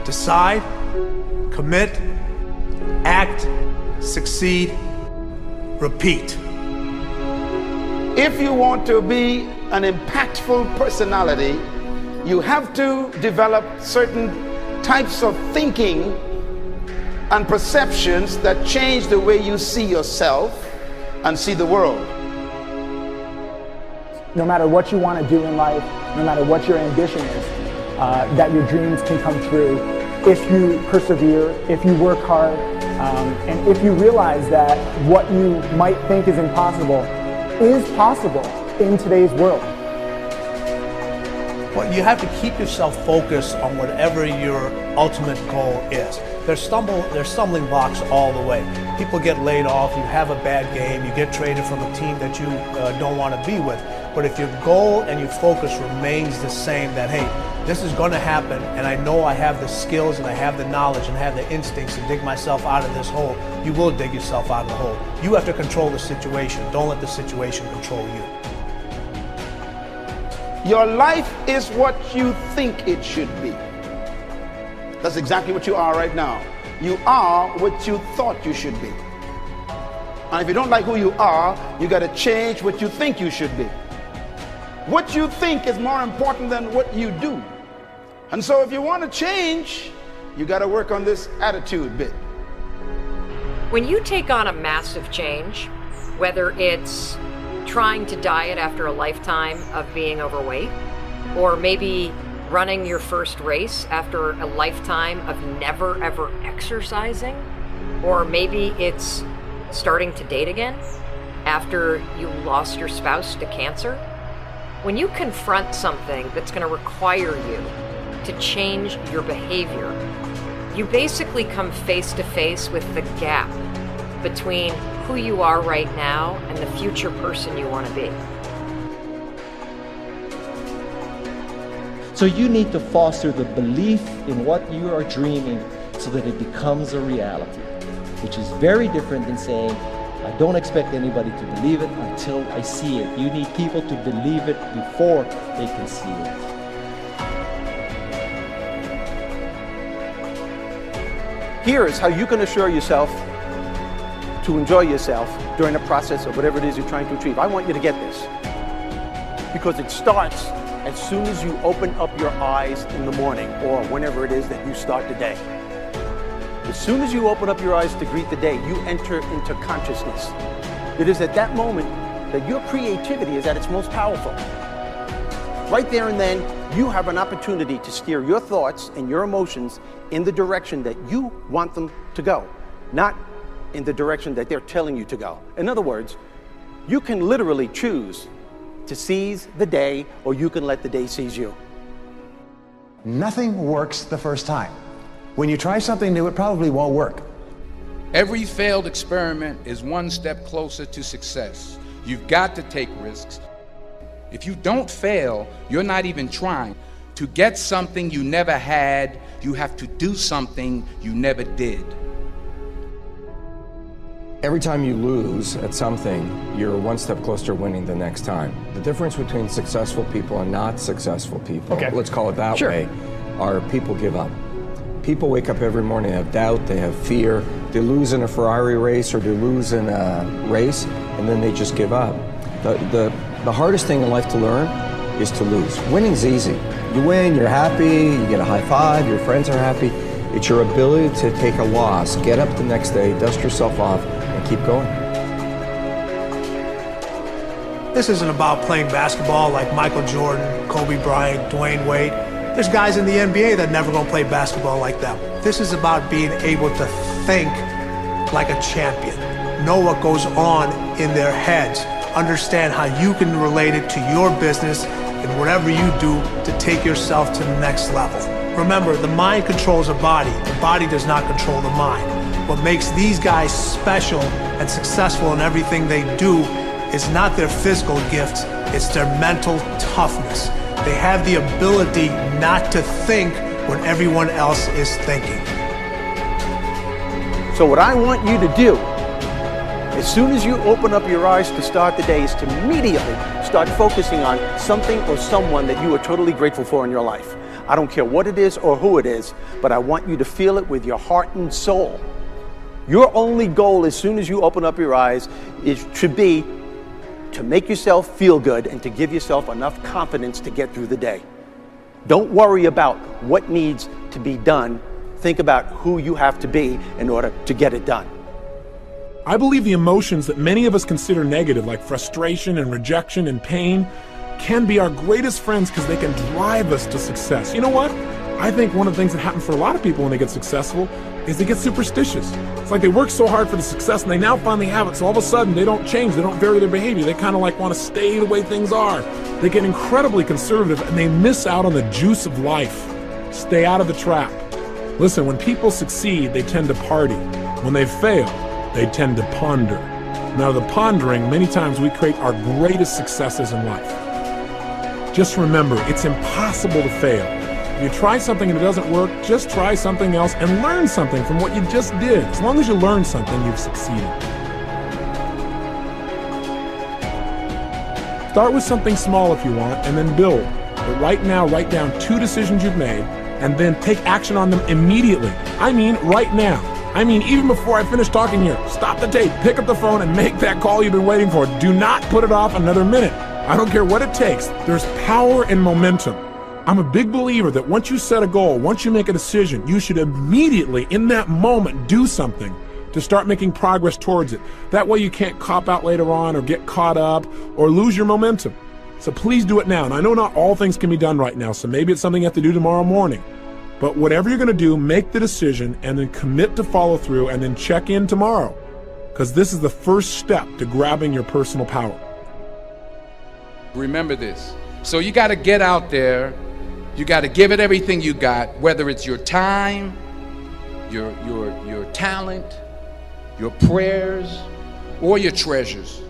Decide, commit, act, succeed, repeat. If you want to be an impactful personality, you have to develop certain types of thinking and perceptions that change the way you see yourself and see the world. No matter what you want to do in life, no matter what your ambition is, that your dreams can come true if you persevere, if you work hard, and if you realize that what you might think is impossible is possible in today's world. Well, you have to keep yourself focused on whatever your ultimate goal is. There's stumbling blocks all the way. People get laid off, you have a bad game, you get traded from a team that you don't want to be with. But if your goal and your focus remains the same, that hey, this is going to happen, and I know I have the skills and I have the knowledge and I have the instincts to dig myself out of this hole, you will dig yourself out of the hole. You have to control the situation. Don't let the situation control you. Your life is what you think it should be. That's exactly what you are right now. You are what you thought you should be. And if you don't like who you are, you got to change what you think you should be. What you think is more important than what you do. And so if you want to change, you got to work on this attitude bit. When you take on a massive change, whether it's trying to diet after a lifetime of being overweight, or maybe running your first race after a lifetime of never ever exercising, or maybe it's starting to date again after you lost your spouse to cancer, when you confront something that's going to require you to change your behavior, you basically come face to face with the gap between who you are right now and the future person you want to be. So you need to foster the belief in what you are dreaming so that it becomes a reality, which is very different than saying, I don't expect anybody to believe it until I see it. You need people to believe it before they can see it. Here is how you can assure yourself to enjoy yourself during the process of whatever it is you're trying to achieve. I want you to get this, because it starts as soon as you open up your eyes in the morning, or whenever it is that you start the day. As soon as you open up your eyes to greet the day, you enter into consciousness. It is at that moment that your creativity is at its most powerful. Right there and then, you have an opportunity to steer your thoughts and your emotions in the direction that you want them to go, not in the direction that they're telling you to go. In other words, you can literally choose to seize the day, or you can let the day seize you. Nothing works the first time. When you try something new, it probably won't work. Every failed experiment is one step closer to success. You've got to take risks. If you don't fail, you're not even trying. To get something you never had, you have to do something you never did. Every time you lose at something, you're one step closer to winning the next time. The difference between successful people and not successful people, let's call it that way, are people give up. People wake up every morning, they have doubt, they have fear, they lose in a Ferrari race or they lose in a race, and then they just give up. The hardest thing in life to learn is to lose. Winning's easy. You win, you're happy, you get a high five, your friends are happy. It's your ability to take a loss, get up the next day, dust yourself off, and keep going. This isn't about playing basketball like Michael Jordan, Kobe Bryant, Dwayne Wade. There's guys in the NBA that never gonna play basketball like them. This is about being able to think like a champion, know what goes on in their heads, understand how you can relate it to your business and whatever you do to take yourself to the next level. Remember, the mind controls the body does not control the mind. What makes these guys special and successful in everything they do is not their physical gifts, it's their mental toughness. They have the ability not to think when everyone else is thinking. So what I want you to do, as soon as you open up your eyes to start the day, is to immediately start focusing on something or someone that you are totally grateful for in your life. I don't care what it is or who it is, but I want you to feel it with your heart and soul. Your only goal as soon as you open up your eyes should be to make yourself feel good and to give yourself enough confidence to get through the day. Don't worry about what needs to be done. Think about who you have to be in order to get it done. I believe the emotions that many of us consider negative, like frustration and rejection and pain, can be our greatest friends because they can drive us to success. You know what? I think one of the things that happens for a lot of people when they get successful is they get superstitious. It's like they work so hard for the success and they now finally have it, so all of a sudden they don't change, they don't vary their behavior, they kind of like want to stay the way things are. They get incredibly conservative and they miss out on the juice of life. Stay out of the trap. Listen, when people succeed, they tend to party. When they fail, they tend to ponder. Now, the pondering, many times we create our greatest successes in life. Just remember, it's impossible to fail. If you try something and it doesn't work, just try something else and learn something from what you just did. As long as you learn something, you've succeeded. Start with something small if you want, and then build. But right now, write down 2 decisions you've made, and then take action on them immediately. I mean, right now. I mean, even before I finish talking here, stop the tape, pick up the phone, and make that call you've been waiting for. Do not put it off another minute. I don't care what it takes. There's power in momentum. I'm a big believer that once you set a goal, once you make a decision, you should immediately, in that moment, do something to start making progress towards it. That way you can't cop out later on or get caught up or lose your momentum. So please do it now. And I know not all things can be done right now, so maybe it's something you have to do tomorrow morning. But whatever you're going to do, make the decision and then commit to follow through and then check in tomorrow. Because this is the first step to grabbing your personal power. Remember this. So you got to get out there. You got to give it everything you got, whether it's your time, your talent, your prayers, or your treasures.